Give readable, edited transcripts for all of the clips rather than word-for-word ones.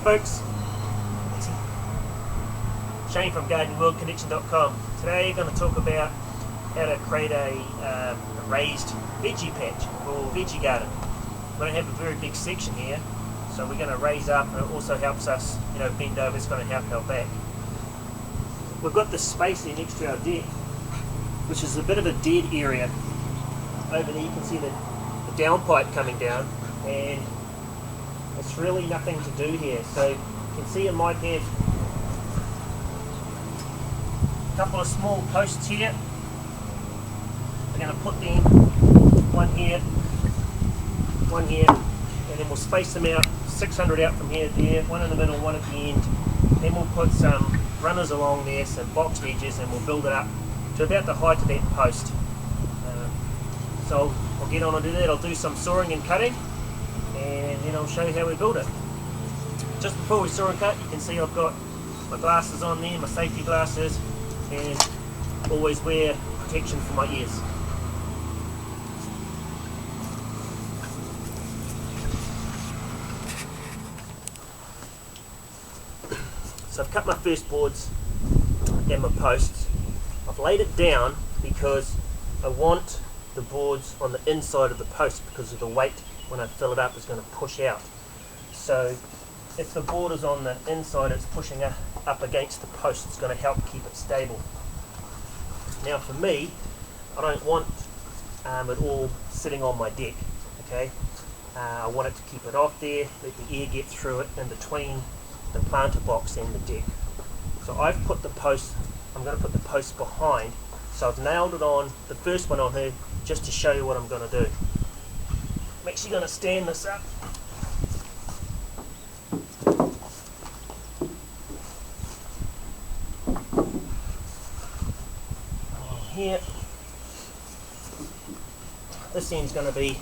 folks, Shane from GardeningWorldConnection.com. Today we're going to talk about how to create a raised veggie patch or veggie garden. We don't have a very big section here, so we're going to raise up, and it also helps us, bend over. It's going to help our back. We've got this space here next to our deck, which is a bit of a dead area. Over there you can see the downpipe coming down, and it's really nothing to do here. So you can see it might have a couple of small posts here. We're going to put them one here, and then we'll space them out 600 out from here to there, one in the middle, one at the end. Then we'll put some runners along there, some boxed edges, and we'll build it up to about the height of that post. So I'll get on and do that. I'll do some sawing and cutting, and then I'll show you how we build it. Just before we saw and cut, you can see I've got my glasses on there, my safety glasses, and always wear protection for my ears. So I've cut my first boards and my posts. I've laid it down because I want the boards on the inside of the post, because of the weight when I fill it up is going to push out. So if the board is on the inside, it's pushing up against the post. It's going to help keep it stable. Now for me, I don't want it all sitting on my deck. Okay, I want it to keep it off there, let the air get through it in between the planter box and the deck. So I've put the post, I'm going to put the post behind. So I've nailed it on, the first one on here, just to show you what I'm going to do. I'm actually going to stand this up. Here, this end's going to be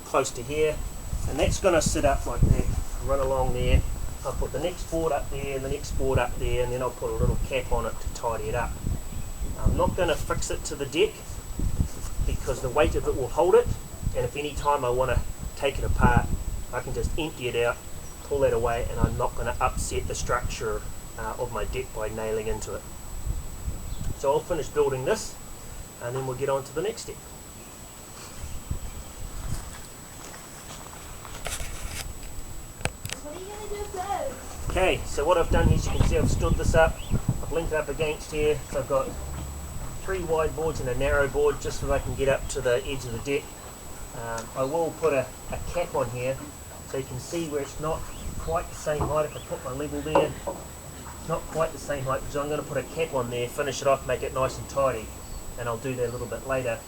close to here, and that's going to sit up like that, run along there. I'll put the next board up there, the next board up there, and then I'll put a little cap on it to tidy it up. I'm not going to fix it to the deck because the weight of it will hold it, and if any time I want to take it apart, I can just empty it out, pull that away, and I'm not going to upset the structure of my deck by nailing into it. So I'll finish building this, and then we'll get on to the next step. What are you going to do first? Okay, so what I've done is, you can see I've stood this up, I've linked it up against here, so I've got 3 wide boards and a narrow board just so I can get up to the edge of the deck. I will put a cap on here so you can see where it's not quite the same height. If I put my level there, it's not quite the same height, because I'm going to put a cap on there, finish it off, make it nice and tidy, and I'll do that a little bit later.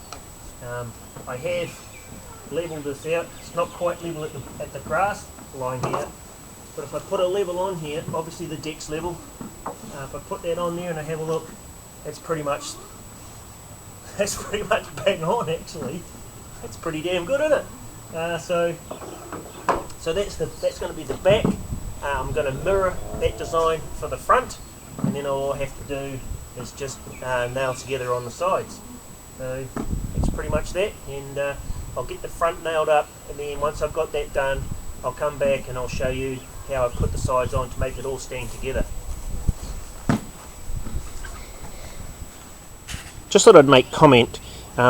I have leveled this out. It's not quite level at the grass line here, but if I put a level on here, obviously the deck's level. If I put that on there and I have a look, that's pretty much bang on actually. That's pretty damn good, isn't it? So that's going to be the back. I'm going to mirror that design for the front, and then all I have to do is just nail together on the sides. So it's pretty much that, and I'll get the front nailed up, and then once I've got that done, I'll come back and I'll show you how I put the sides on to make it all stand together. Just thought I'd make comment.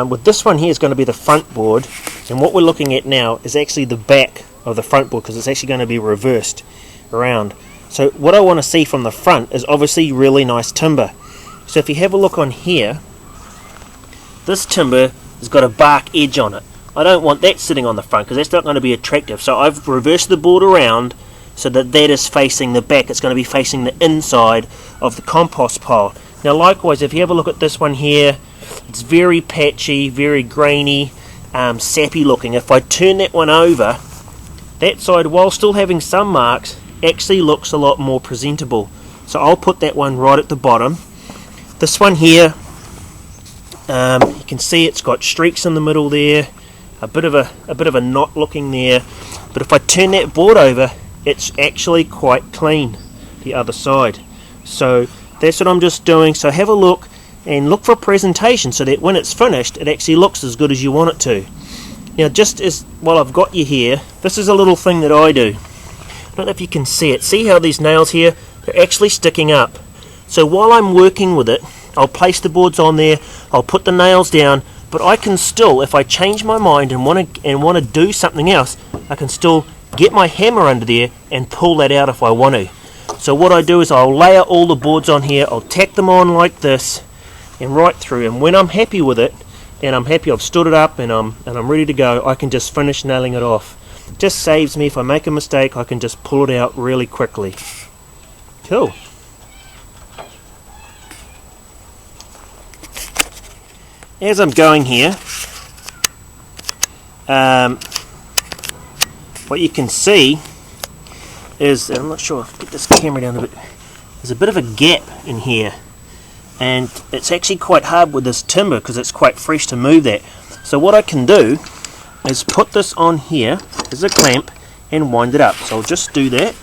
With this one here is going to be the front board, and what we're looking at now is actually the back of the front board, because it's actually going to be reversed around. So what I want to see from the front is obviously really nice timber. So if you have a look on here, this timber has got a bark edge on it. I don't want that sitting on the front because that's not going to be attractive. So I've reversed the board around so that is facing the back. It's going to be facing the inside of the compost pile. Now likewise, if you have a look at this one here, it's very patchy, very grainy, sappy looking. If I turn that one over, that side, while still having some marks, actually looks a lot more presentable. So I'll put that one right at the bottom. This one here, you can see it's got streaks in the middle there, a bit of a knot looking there. But if I turn that board over, it's actually quite clean, the other side. So that's what I'm just doing. So have a look and look for a presentation so that when it's finished, it actually looks as good as you want it to. Now, just as while I've got you here, this is a little thing that I do. I don't know if you can see it. See how these nails here, they're actually sticking up. So while I'm working with it, I'll place the boards on there, I'll put the nails down, but I can still, if I change my mind and want to do something else, I can still get my hammer under there and pull that out if I want to. So what I do is I'll layer all the boards on here, I'll tack them on like this and right through, and when I'm happy with it and I'm happy I've stood it up and I'm ready to go, I can just finish nailing it off. Just saves me, if I make a mistake I can just pull it out really quickly. Cool. As I'm going here, what you can see is, I'm not sure, get this camera down a bit, there's a bit of a gap in here, and it's actually quite hard with this timber because it's quite fresh to move that. So what I can do is put this on here as a clamp and wind it up. So I'll just do that.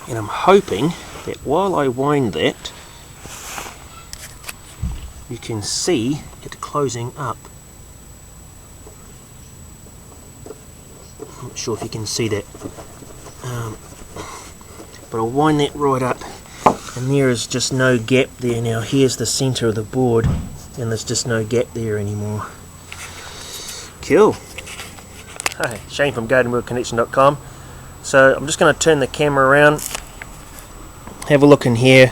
And I'm hoping that while I wind that, you can see it closing up. I'm not sure if you can see that, but I'll wind that right up, and there is just no gap there now. Here's the center of the board, and there's just no gap there anymore. Cool. Hi, Shane from GardenWorldConnection.com. So I'm just going to turn the camera around, have a look in here.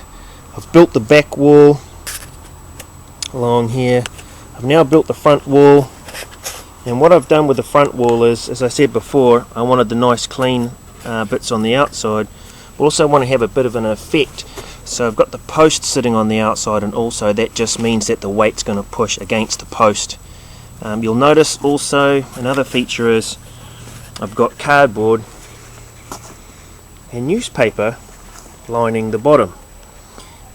I've built the back wall along here. I've now built the front wall, and what I've done with the front wall is, as I said before, I wanted the nice clean bits on the outside. I also want to have a bit of an effect, so I've got the post sitting on the outside, and also that just means that the weight's going to push against the post. You'll notice also another feature is I've got cardboard and newspaper lining the bottom,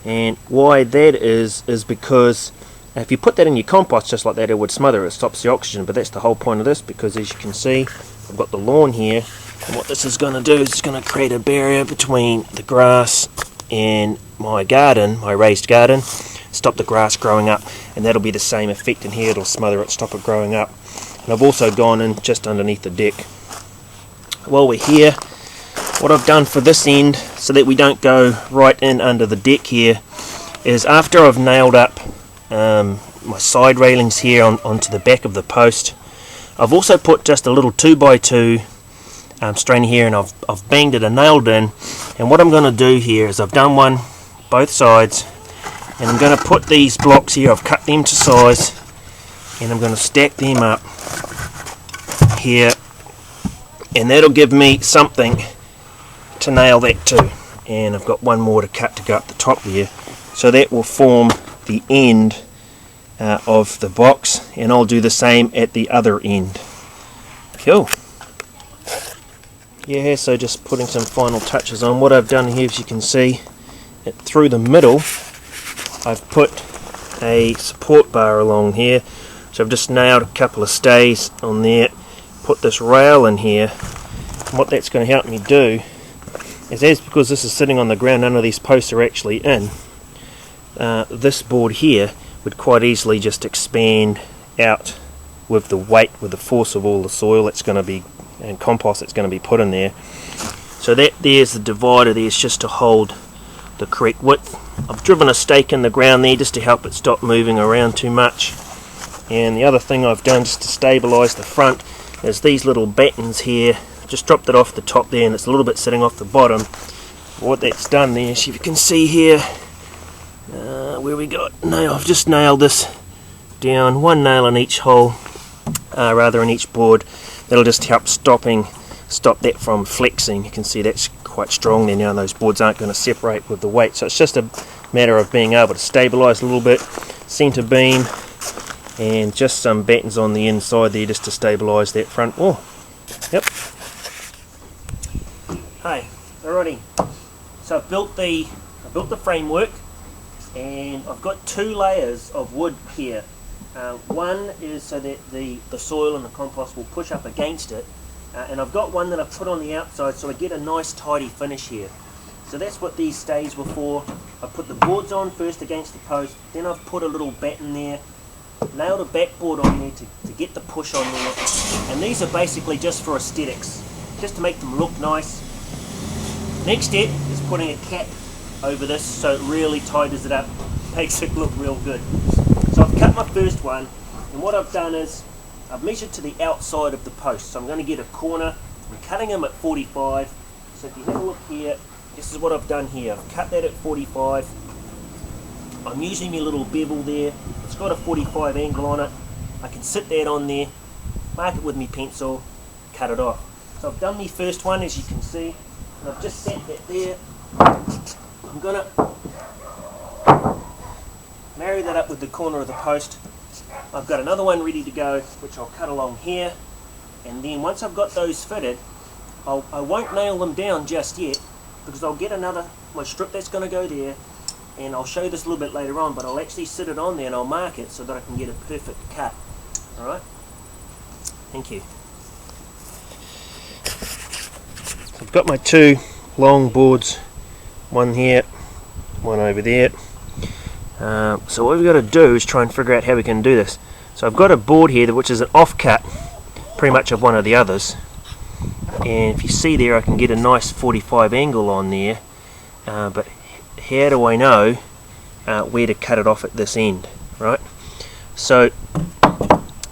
and why that is because if you put that in your compost just like that, it would smother it, stops the oxygen. But that's the whole point of this, because as you can see, I've got the lawn here, and what this is going to do is it's going to create a barrier between the grass and my garden, my raised garden, stop the grass growing up, and that'll be the same effect in here. It'll smother it, stop it growing up. And I've also gone in just underneath the deck. While we're here, what I've done for this end, so that we don't go right in under the deck here, is after I've nailed up my side railings here onto the back of the post, I've also put just a little 2x2 strainer here, and I've banged it and nailed in. And what I'm going to do here is I've done one both sides, and I'm going to put these blocks here, I've cut them to size, and I'm going to stack them up here, and that'll give me something to nail that to. And I've got one more to cut to go up the top there, so that will form the end of the box, and I'll do the same at the other end. Cool. Yeah, so just putting some final touches on. What I've done here, as you can see, through the middle I've put a support bar along here, so I've just nailed a couple of stays on there, put this rail in here, and what that's going to help me do is, because this is sitting on the ground, none of these posts are actually in, this board here would quite easily just expand out with the weight, with the force of all the soil that's going to be, and compost that's going to be put in there. So that there's the divider there, is just to hold the correct width. I've driven a stake in the ground there just to help it stop moving around too much. And the other thing I've done just to stabilise the front is these little battens here. Just dropped it off the top there, and it's a little bit sitting off the bottom. What that's done there, so you can see here, where we got nail, I've just nailed this down, one nail in each hole, rather in each board. That'll just help stop that from flexing. You can see that's quite strong there now, and those boards aren't going to separate with the weight. So it's just a matter of being able to stabilise a little bit, centre beam, and just some battens on the inside there just to stabilise that front wall. Yep. Hi, alrighty. So I've built the framework, and I've got two layers of wood here. One is so that the soil and the compost will push up against it, and I've got one that I've put on the outside so I get a nice tidy finish here. So that's what these stays were for. I put the boards on first against the post, then I've put a little batten there nailed a backboard on there to get the push on there, and these are basically just for aesthetics, just to make them look nice. Next step is putting a cap over this so it really tightens it up, makes it look real good. So I've cut my first one, and what I've done is I've measured to the outside of the post, so I'm going to get a corner. I'm cutting them at 45, so if you have a look here, this is what I've done here. I've cut that at 45. I'm using my little bevel there. It's got a 45 angle on it. I can sit that on there, mark it with my pencil, cut it off. So I've done my first one, as you can see, and I've just set that there. I'm going to marry that up with the corner of the post. I've got another one ready to go, which I'll cut along here, and then once I've got those fitted, I won't nail them down just yet, because I'll get my strip that's going to go there, and I'll show this a little bit later on, but I'll actually sit it on there and I'll mark it so that I can get a perfect cut. Alright? Thank you. So I've got my two long boards, one here, one over there. So what we've got to do is try and figure out how we can do this. So I've got a board here which is an offcut pretty much of one of the others, and if you see there I can get a nice 45 angle on there, but how do I know where to cut it off at this end, right? So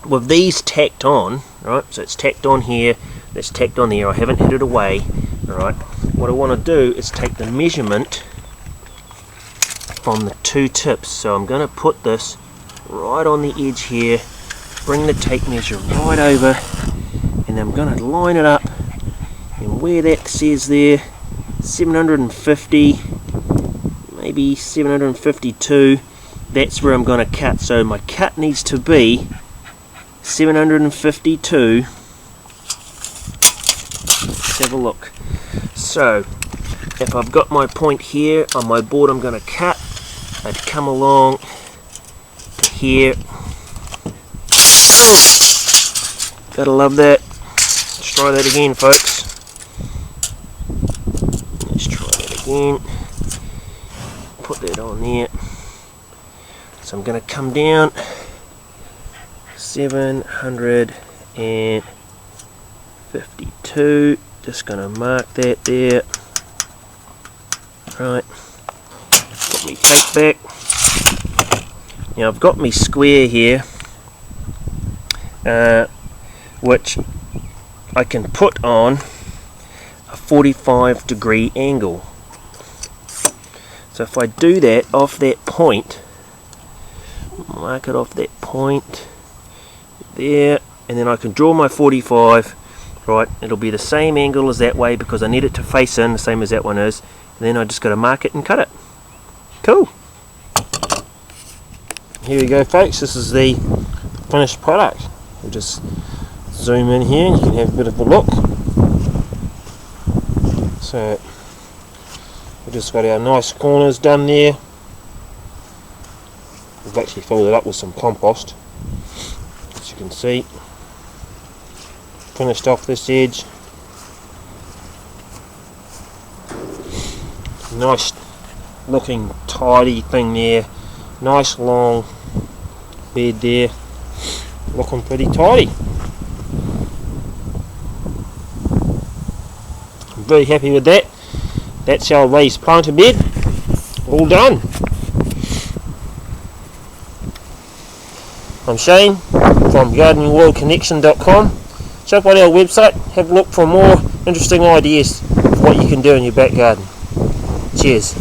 with these tacked on, right, so it's tacked on here, that's tacked on there, I haven't hid it away, alright. What I want to do is take the measurement from the two tips, so I'm going to put this right on the edge here, bring the tape measure right over, and I'm going to line it up, and where that says there 750, maybe 752, that's where I'm going to cut. So my cut needs to be 752. Let's have a look. So if I've got my point here on my board I'm going to cut, I'd come along to here. Gotta love that. Let's try that again, folks. Let's try that again. Put that on there. So I'm going to come down 752. Just going to mark that there. Right. Put my tape back. Now I've got my square here, which I can put on a 45-degree angle. So if I do that off that point, mark it off that point there, and then I can draw my 45, right, it'll be the same angle as that way because I need it to face in, the same as that one is, and then I just got to mark it and cut it. Cool. Here we go, folks, this is the finished product. We'll just zoom in here and you can have a bit of a look. So we've just got our nice corners done there. We've actually filled it up with some compost, as you can see. Finished off this edge. Nice looking tidy thing there. Nice long bed there. Looking pretty tidy. I'm very happy with that. That's our raised planter bed. All done. I'm Shane from GardeningWorldConnection.com. Check out our website, have a look for more interesting ideas of what you can do in your back garden. Cheers.